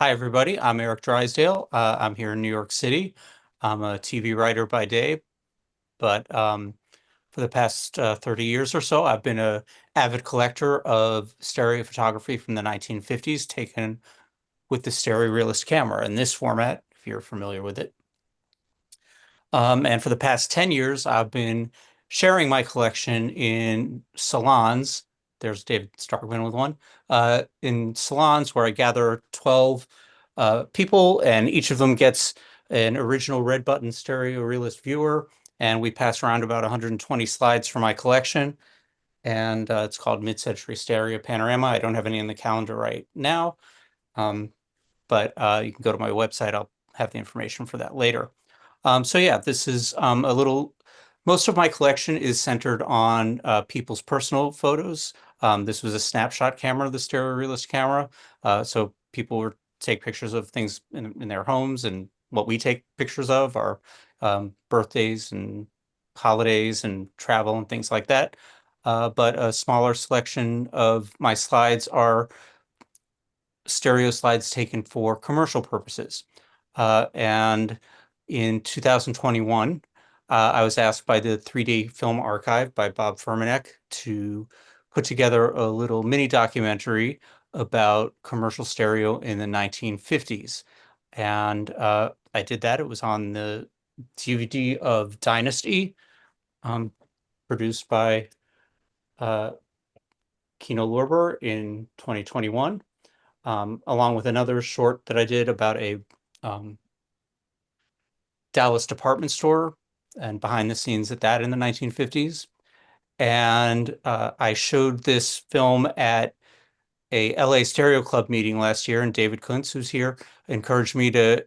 Hi, everybody. I'm Eric Drysdale. I'm here in New York City. I'm a TV writer by day, but for the past 30 years or so, I've been an avid collector of stereo photography from the 1950s, taken with the stereo realist camera in this format, if you're familiar with it. And for the past 10 years, I've been sharing my collection in salons. There's David Starkman with one. In salons where I gather 12 people, and each of them gets an original red button stereo realist viewer. And we pass around about 120 slides from my collection. And it's called Mid-Century Stereo Panorama. I don't have any in the calendar right now, but you can go to my website. I'll have the information for that later. So yeah, this is most of my collection is centered on people's personal photos. This was a snapshot camera, the stereo realist camera. So people would take pictures of things in their homes, and what we take pictures of are birthdays and holidays and travel and things like that. But a smaller selection of my slides are stereo slides taken for commercial purposes. And in 2021, I was asked by the 3D Film Archive by Bob Furmanek to put together a little mini documentary about commercial stereo in the 1950s. And I did that. It was on the DVD of Dynasty, produced by Kino Lorber in 2021, along with another short that I did about a Dallas department store and behind the scenes at that in the 1950s. And I showed this film at a LA Stereo Club meeting last year, and David Kuntz, who's here, encouraged me to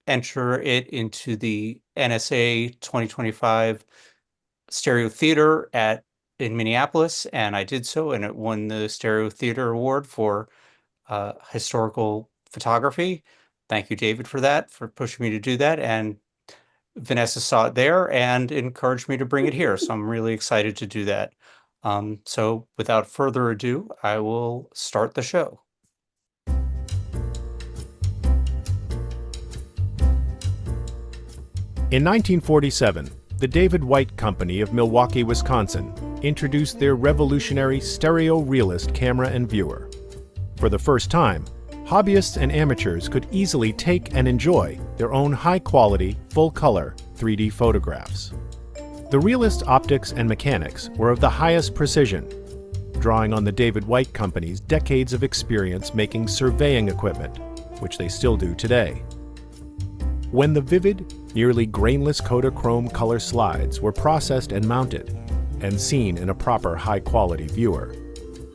enter it into the NSA 2025 Stereo Theater in Minneapolis, and I did so, and it won the Stereo Theater Award for historical photography. Thank you, David, for that, for pushing me to do that. And Vanessa saw it there and encouraged me to bring it here. So I'm really excited to do that. So without further ado, I will start the show. In 1947, the David White Company of Milwaukee, Wisconsin, introduced their revolutionary stereo realist camera and viewer. For the first time, hobbyists and amateurs could easily take and enjoy their own high-quality, full-color 3D photographs. The realist optics and mechanics were of the highest precision, drawing on the David White Company's decades of experience making surveying equipment, which they still do today. When the vivid, nearly grainless Kodachrome color slides were processed and mounted, and seen in a proper high-quality viewer,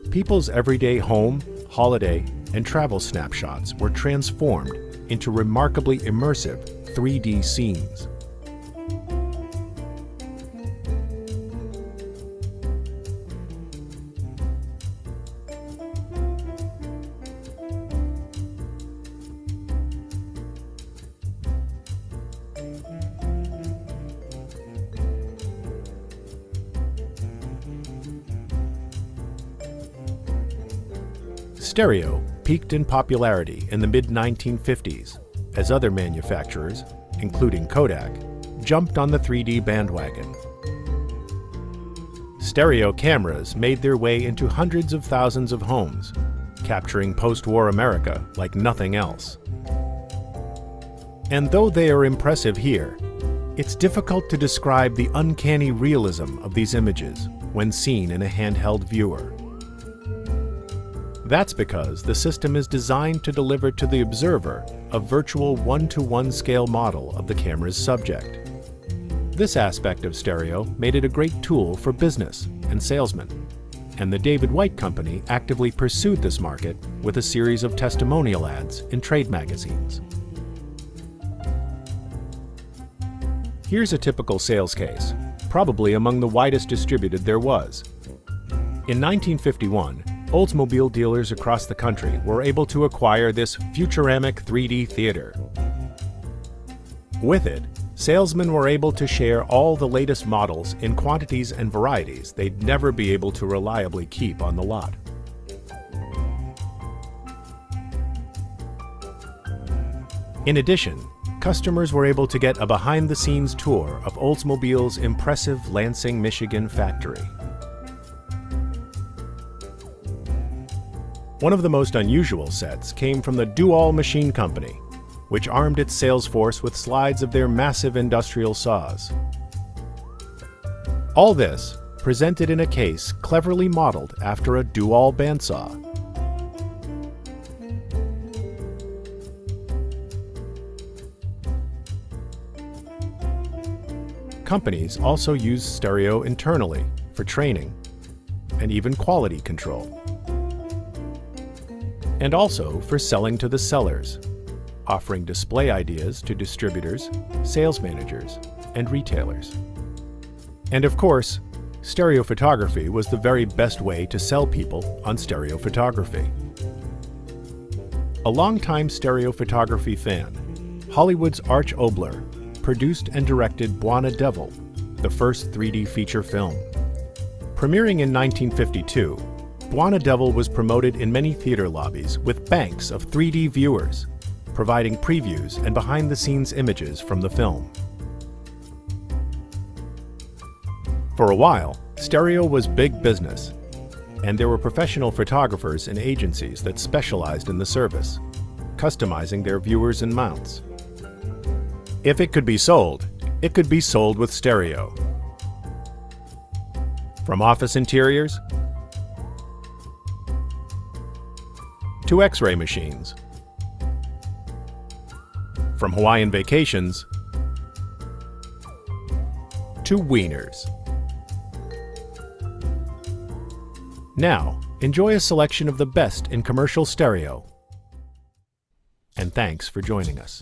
people's everyday home, holiday, and travel snapshots were transformed into remarkably immersive 3D scenes. Stereo peaked in popularity in the mid-1950s as other manufacturers, including Kodak, jumped on the 3D bandwagon. Stereo cameras made their way into hundreds of thousands of homes, capturing post-war America like nothing else. And though they are impressive here, it's difficult to describe the uncanny realism of these images when seen in a handheld viewer. That's because the system is designed to deliver to the observer a virtual one-to-one scale model of the camera's subject. This aspect of stereo made it a great tool for business and salesmen, and the David White Company actively pursued this market with a series of testimonial ads in trade magazines. Here's a typical sales case, probably among the widest distributed there was. In 1951, Oldsmobile dealers across the country were able to acquire this Futuramic 3D theater. With it, salesmen were able to share all the latest models in quantities and varieties they'd never be able to reliably keep on the lot. In addition, customers were able to get a behind-the-scenes tour of Oldsmobile's impressive Lansing, Michigan factory. One of the most unusual sets came from the Dual Machine Company, which armed its sales force with slides of their massive industrial saws. All this presented in a case cleverly modeled after a Dual bandsaw. Companies also use stereo internally for training and even quality control, and also for selling to the sellers, offering display ideas to distributors, sales managers, and retailers. And of course, stereo photography was the very best way to sell people on stereo photography. A longtime stereo photography fan, Hollywood's Arch Obler produced and directed Buona Devil, the first 3D feature film. Premiering in 1952, Buona Devil was promoted in many theater lobbies with banks of 3D viewers, providing previews and behind-the-scenes images from the film. For a while, stereo was big business, and there were professional photographers and agencies that specialized in the service, customizing their viewers and mounts. If it could be sold with stereo. From office interiors to X-ray machines, from Hawaiian vacations to wieners. Now, enjoy a selection of the best in commercial stereo. And thanks for joining us.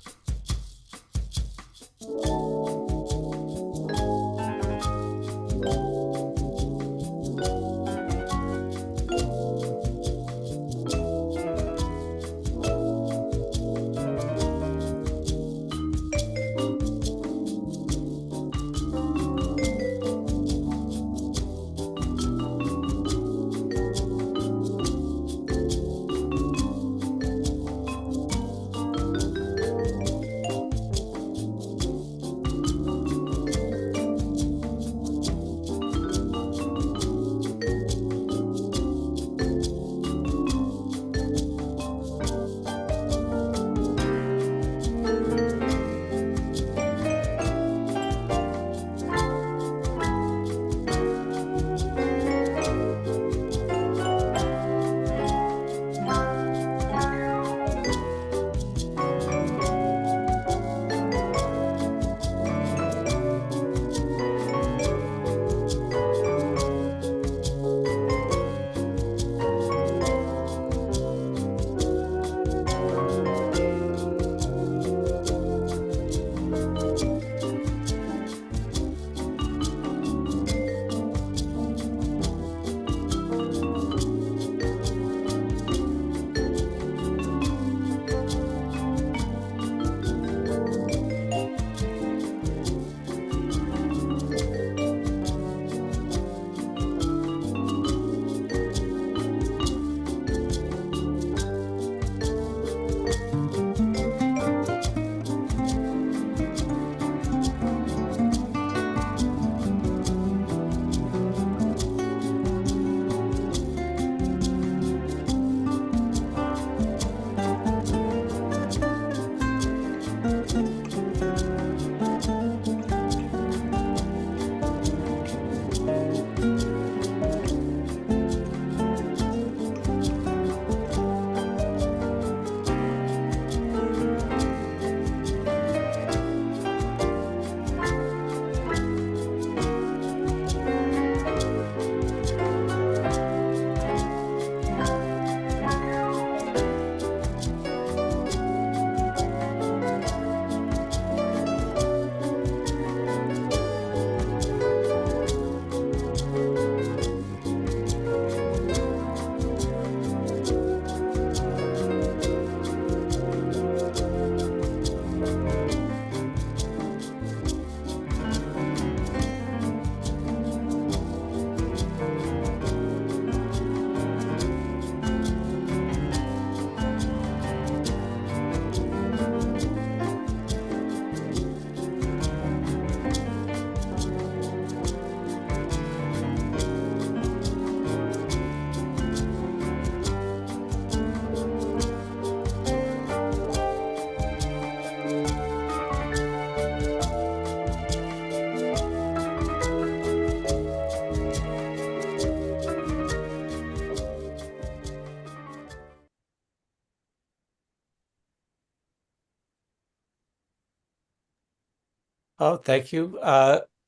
Oh, thank you.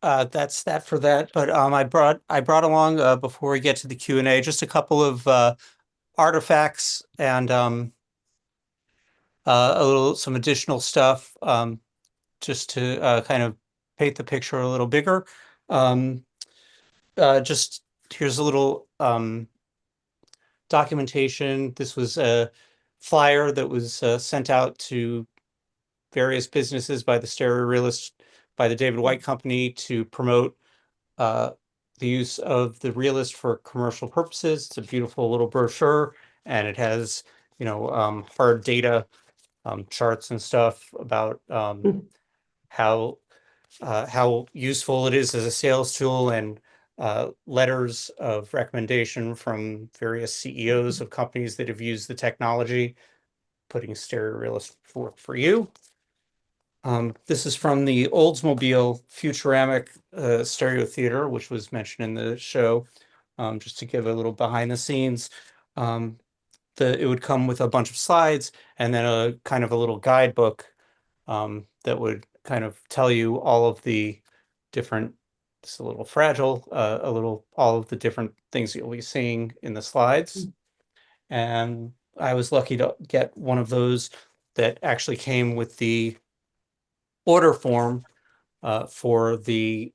That's that for that. But I brought along before we get to the Q&A just a couple of artifacts and a little some additional stuff just to kind of paint the picture a little bigger. Um, just here's a little documentation. This was a flyer that was sent out to various businesses by the Stereo Realist, by the David White Company to promote uh, the use of the Realist for commercial purposes. It's a beautiful little brochure, and it has, hard data, charts and stuff about how how useful it is as a sales tool, and letters of recommendation from various CEOs of companies that have used the technology, putting Stereo Realist for you. This is from the Oldsmobile Futuramic Stereo Theater, which was mentioned in the show. Just to give a little behind the scenes. Um, it would come with a bunch of slides and then a kind of a little guidebook that would kind of tell you all of the different, it's a little fragile, all of the different things you'll be seeing in the slides. And I was lucky to get one of those that actually came with the order form for the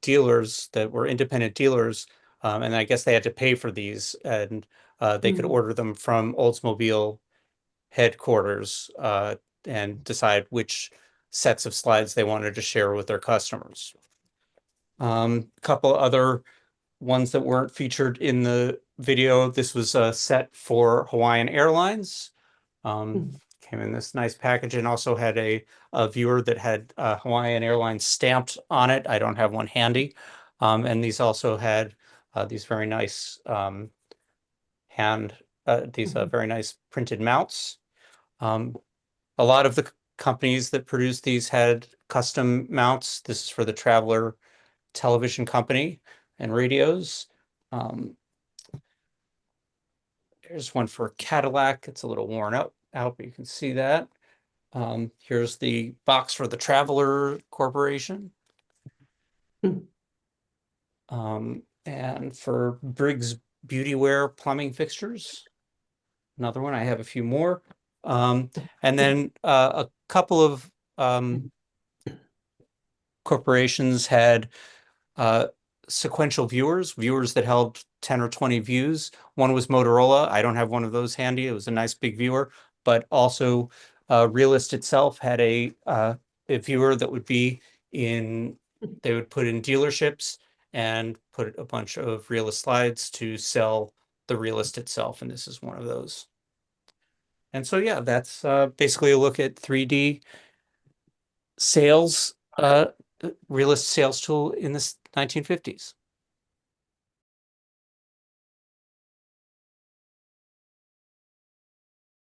dealers that were independent dealers. And I guess they had to pay for these, and they could order them from Oldsmobile headquarters and decide which sets of slides they wanted to share with their customers. A couple other ones that weren't featured in the video. This was a set for Hawaiian Airlines. Came in this nice package and also had a viewer that had Hawaiian Airlines stamped on it. I don't have one handy. And these also had these very nice very nice printed mounts. A lot of the companies that produced these had custom mounts. This is for the Traveler Television Company and radios. Here's one for Cadillac. It's a little worn out, but you can see that. Here's the box for the Traveler Corporation. And for Briggs Beauty Wear plumbing fixtures. Another one. I have a few more. And then a couple of corporations had sequential viewers that held 10 or 20 views. One was Motorola. I don't have one of those handy. It was a nice big viewer, but also Realist itself had a viewer that would be they would put in dealerships and put a bunch of Realist slides to sell the Realist itself. And this is one of those. And so, yeah, that's basically a look at 3D sales, Realist sales tool in the 1950s.